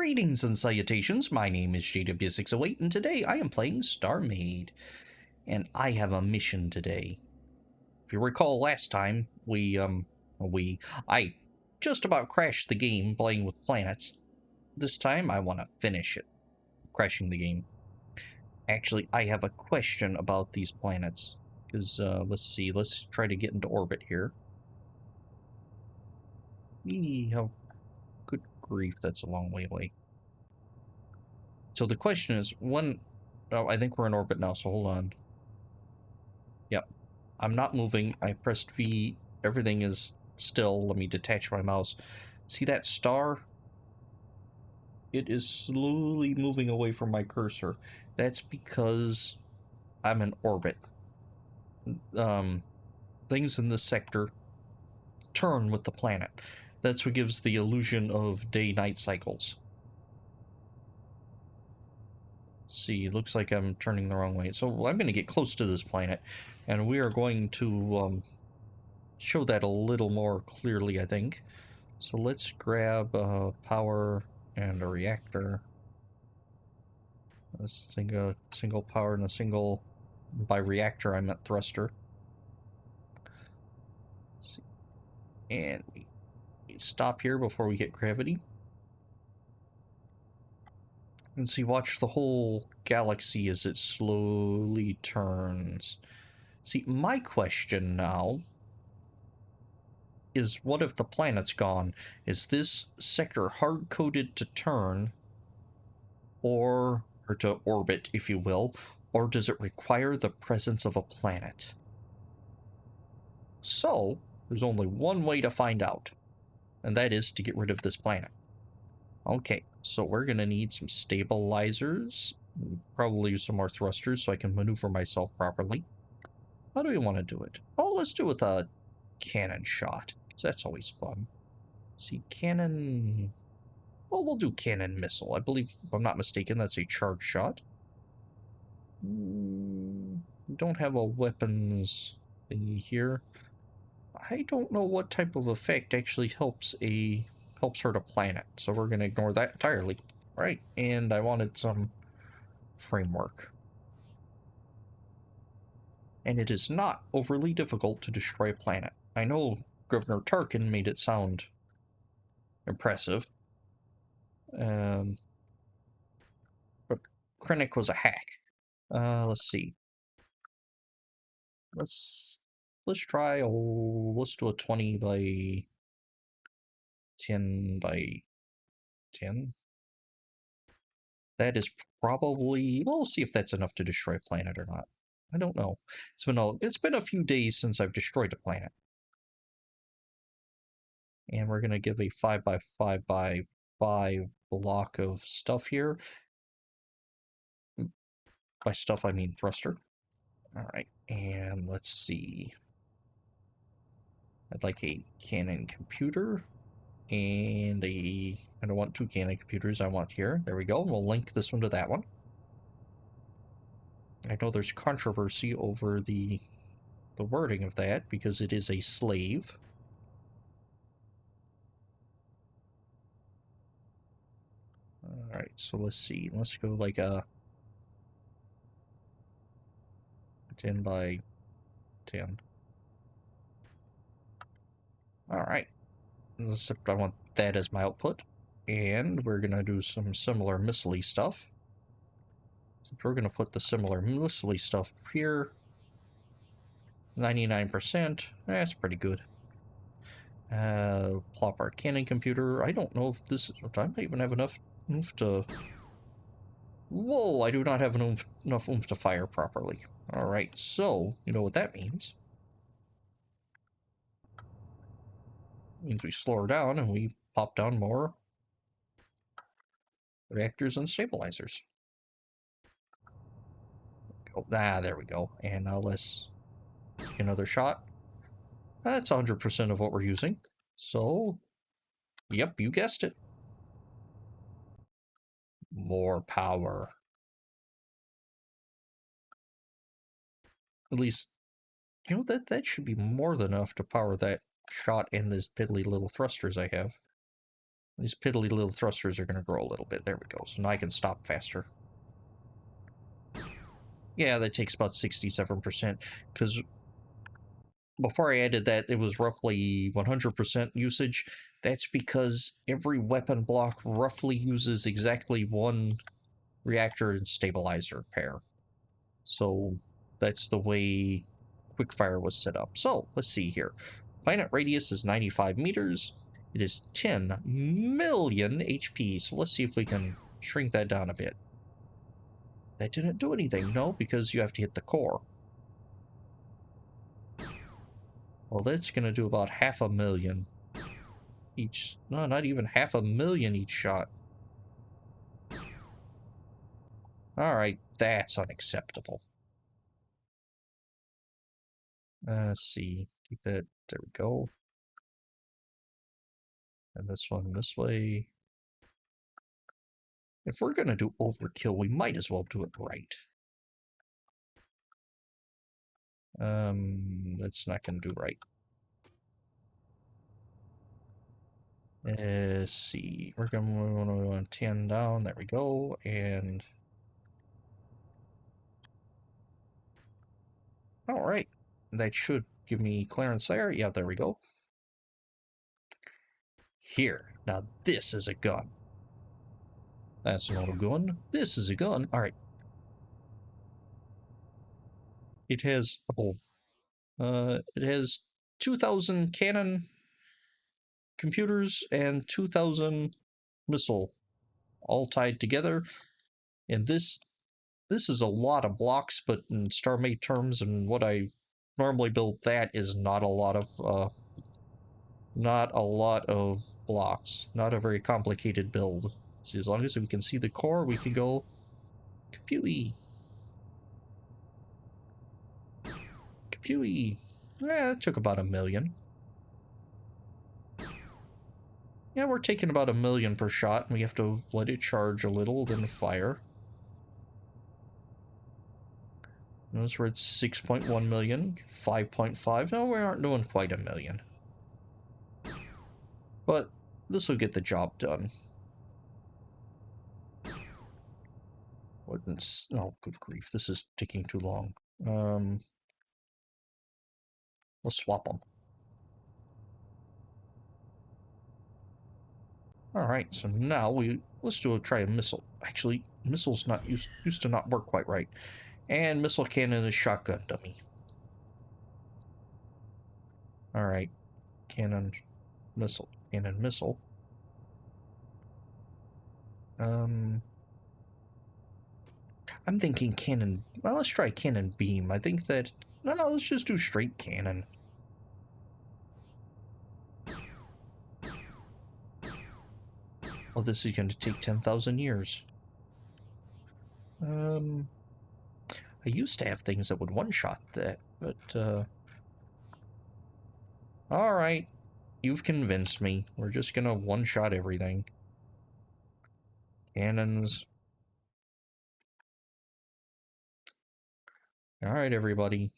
Greetings and salutations, my name is JW608 and today I am playing StarMade. And I have a mission today. If you recall last time, I just about crashed the game playing with planets. This time I want to finish it, crashing the game. Actually, I have a question about these planets. Because, let's try to get into orbit here. How good grief, that's a long way away. So the question is, oh, I think we're in orbit now, so hold on. Yep. I'm not moving. I pressed V. Everything is still. Let me detach my mouse. See that star? It is slowly moving away from my cursor. That's because I'm in orbit. Things in this sector turn with the planet. That's what gives the illusion of day-night cycles. See, looks like I'm turning the wrong way. So I'm going to get close to this planet, and we are going to show that a little more clearly, I think. So let's grab power and a reactor. A single power and a single... By reactor, I meant thruster. Let's see. And we stop here before we hit gravity. And see, watch the whole galaxy as it slowly turns. See, my question now is, what if the planet's gone? Is this sector hard-coded to turn, or to orbit, if you will, or does it require the presence of a planet? So, there's only one way to find out, and that is to get rid of this planet. Okay, so we're going to need some stabilizers, probably use some more thrusters so I can maneuver myself properly. How do we want to do it? Oh, let's do it with a cannon shot, so that's always fun. See, cannon... Well, we'll do cannon missile. I believe, if I'm not mistaken, that's a charge shot. Don't have a weapons thingy here. I don't know what type of effect actually helps hurt a planet, so we're gonna ignore that entirely. Right, and I wanted some framework. And it is not overly difficult to destroy a planet. I know Governor Tarkin made it sound impressive. But Krennic was a hack. Let's see. Let's try, let's do a 20 by 10 by 10. That is probably... We'll see if that's enough to destroy a planet or not. I don't know. It's been a few days since I've destroyed a planet. And we're gonna give a 5 by 5 by 5 block of stuff here. By stuff I mean thruster. Alright, and let's see. I'd like a cannon computer. And I don't want two cannon computers, I want here. There we go. We'll link this one to that one. I know there's controversy over the wording of that because it is a slave. Alright, so let's see. Let's go like a 10 by 10. Alright. Except I want that as my output. And we're going to do some similar missile-y stuff. So we're going to put the similar missile-y stuff here. 99%. That's pretty good. Plop our cannon computer. I don't know if this... I might even have enough oomph to... Whoa, I do not have enough oomph to fire properly. Alright, so, you know what that means. It means we slow her down and we pop down more reactors and stabilizers. Oh, there we go. And now let's take another shot. That's 100% of what we're using. So, yep, you guessed it. More power. At least, you know, that should be more than enough to power that shot and these piddly little thrusters I have. These piddly little thrusters are going to grow a little bit. There we go. So now I can stop faster. Yeah, that takes about 67%, because before I added that, it was roughly 100% usage. That's because every weapon block roughly uses exactly one reactor and stabilizer pair. So that's the way quickfire was set up. So let's see here. Planet radius is 95 meters. It is 10 million HP. So let's see if we can shrink that down a bit. That didn't do anything. No, because you have to hit the core. Well, that's going to do about 500,000 each. No, not even 500,000 each shot. Alright, that's unacceptable. Let's see. Keep that. There we go. And this one this way. If we're going to do overkill, we might as well do it right. That's not going to do right. Let's see. We're going to 10 down. There we go. And all right. That should give me clearance there. Yeah, there we go. Here. Now this is a gun. That's not a gun. This is a gun. All right. It has it has 2,000 cannon computers and 2,000 missile all tied together. And this is a lot of blocks, but in StarMade terms and what I normally build, that is not a lot of blocks. Not a very complicated build. So as long as we can see the core, we can go kapooey. Kapooey. That took about 1,000,000. Yeah, we're taking about 1,000,000 per shot, and we have to let it charge a little, then fire. Notice we're at 6.1 million, 5.5. No, we aren't doing quite 1,000,000. But this will get the job done. Oh, good grief, this is taking too long. Let's swap them. Alright, so now let's try a missile. Actually, missiles not used to not work quite right. And missile cannon is shotgun dummy. Alright, cannon, missile, cannon, missile. I'm thinking cannon. Well, let's try cannon beam. I think that. No, let's just do straight cannon. Well, this is going to take 10,000 years. I used to have things that would one-shot that, but, alright. You've convinced me. We're just gonna one-shot everything. Cannons. Alright, everybody.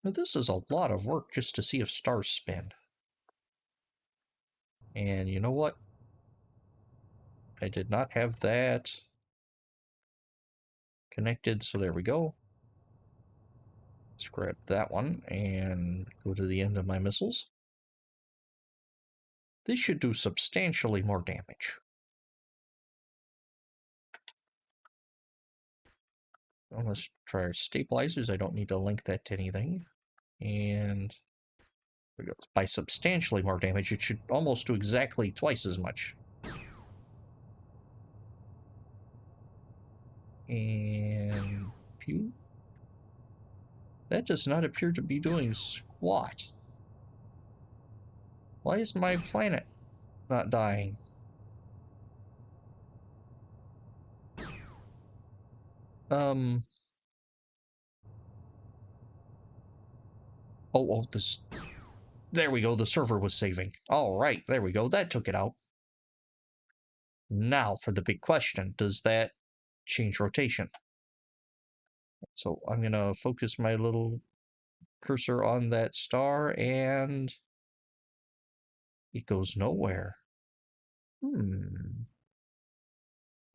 Now, this is a lot of work just to see if stars spin. And you know what? I did not have that connected, so there we go. Let's grab that one and go to the end of my missiles. This should do substantially more damage. Well, let's try our stabilizers. I don't need to link that to anything. And there we go. By substantially more damage, it should almost do exactly twice as much. And pew. That does not appear to be doing squat. Why is my planet not dying? Oh, this. There we go. The server was saving. All right, there we go. That took it out. Now for the big question: does that change rotation? So I'm gonna focus my little cursor on that star, and It goes nowhere.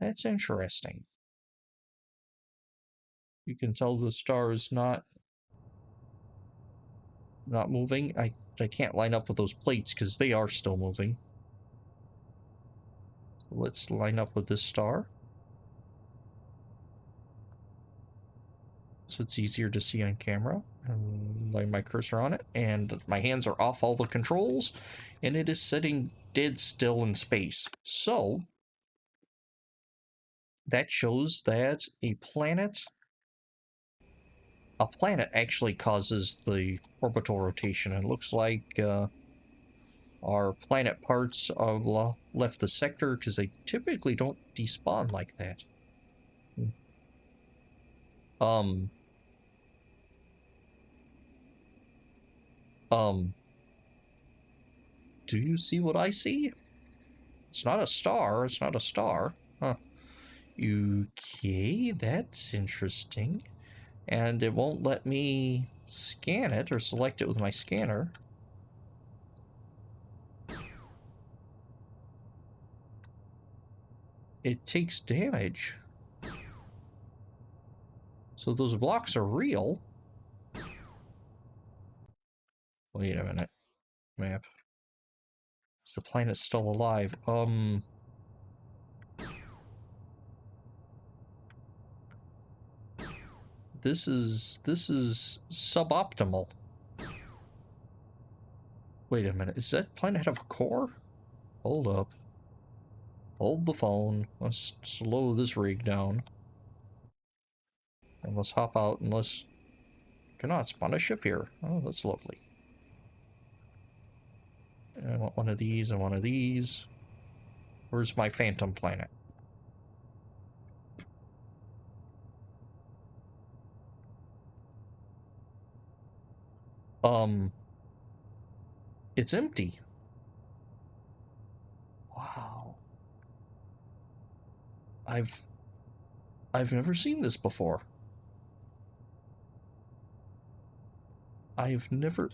That's interesting. You can tell the star is not moving. I can't line up with those plates because they are still moving. So let's line up with this star. So it's easier to see on camera. And lay my cursor on it, and my hands are off all the controls, and it is sitting dead still in space. So that shows that a planet actually causes the orbital rotation. It looks like our planet parts left the sector because they typically don't despawn like that. Do you see what I see? It's not a star. It's not a star. Huh. Okay, that's interesting. And it won't let me scan it or select it with my scanner. It takes damage. So those blocks are real. Wait a minute. Map. Is the planet still alive? This is suboptimal. Wait a minute. Does that planet have a core? Hold up. Hold the phone. Let's slow this rig down. And let's hop out and let's... Cannot spawn a ship here. Oh, that's lovely. I want one of these and one of these. Where's my phantom planet? It's empty. Wow. I've never seen this before. I've never...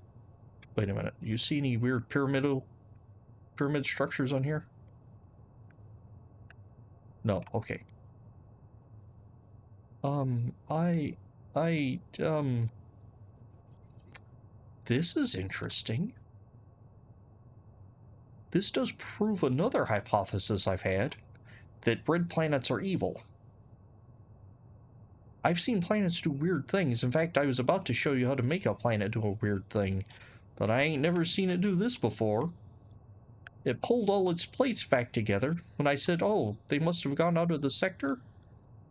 Wait a minute. You see any weird pyramid structures on here? No. Okay. This is interesting. This does prove another hypothesis I've had, that red planets are evil. I've seen planets do weird things. In fact, I was about to show you how to make a planet do a weird thing, but I ain't never seen it do this before. It pulled all its plates back together. When I said, oh, they must have gone out of the sector?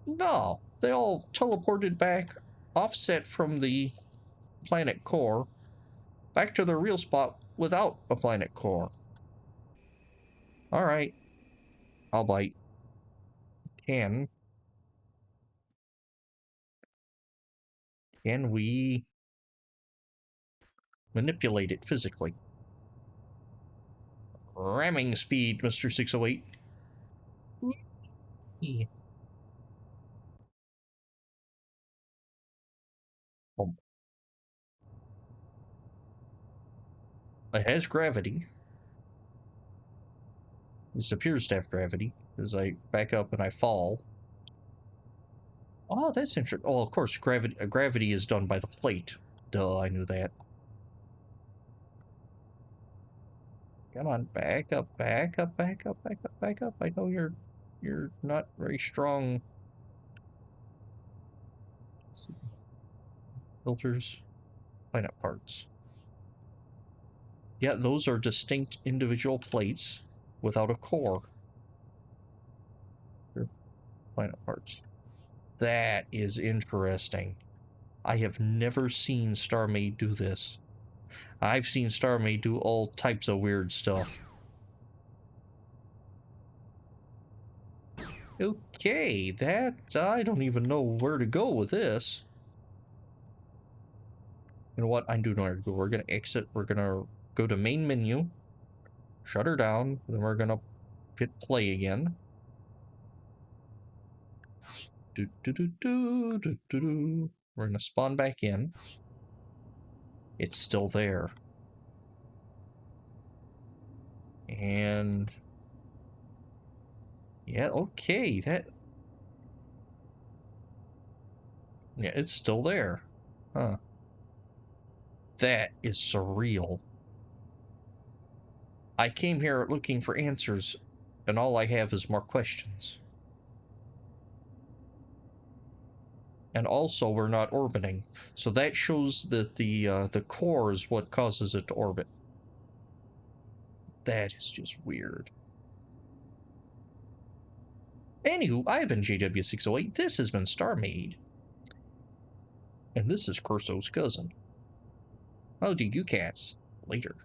No, they all teleported back, offset from the planet core, back to their real spot without a planet core. Alright. I'll bite. Can we manipulate it physically? Ramming speed, Mr. 608. Oh. It has gravity. This appears to have gravity. As I back up and I fall. Oh, that's interesting. Oh, of course, gravity is done by the plate. Duh, I knew that. Come on, back up, back up, back up, back up, back up. I know you're not very strong. Filters, planet parts. Yeah, those are distinct individual plates without a core. Planet parts. That is interesting. I have never seen StarMade do this. I've seen StarMade do all types of weird stuff. Okay, that... I don't even know where to go with this. You know what? I do know where to go. We're gonna exit. We're gonna go to main menu. Shut her down. Then we're gonna hit play again. We're gonna spawn back in. It's still there. And yeah, okay, that, yeah, it's still there. Huh. That is surreal. I came here looking for answers, and all I have is more questions. And also, we're not orbiting, so that shows that the core is what causes it to orbit. That is just weird. Anywho, I've been JW608. This has been StarMade, and this is Curso's cousin. How do you cats? Later.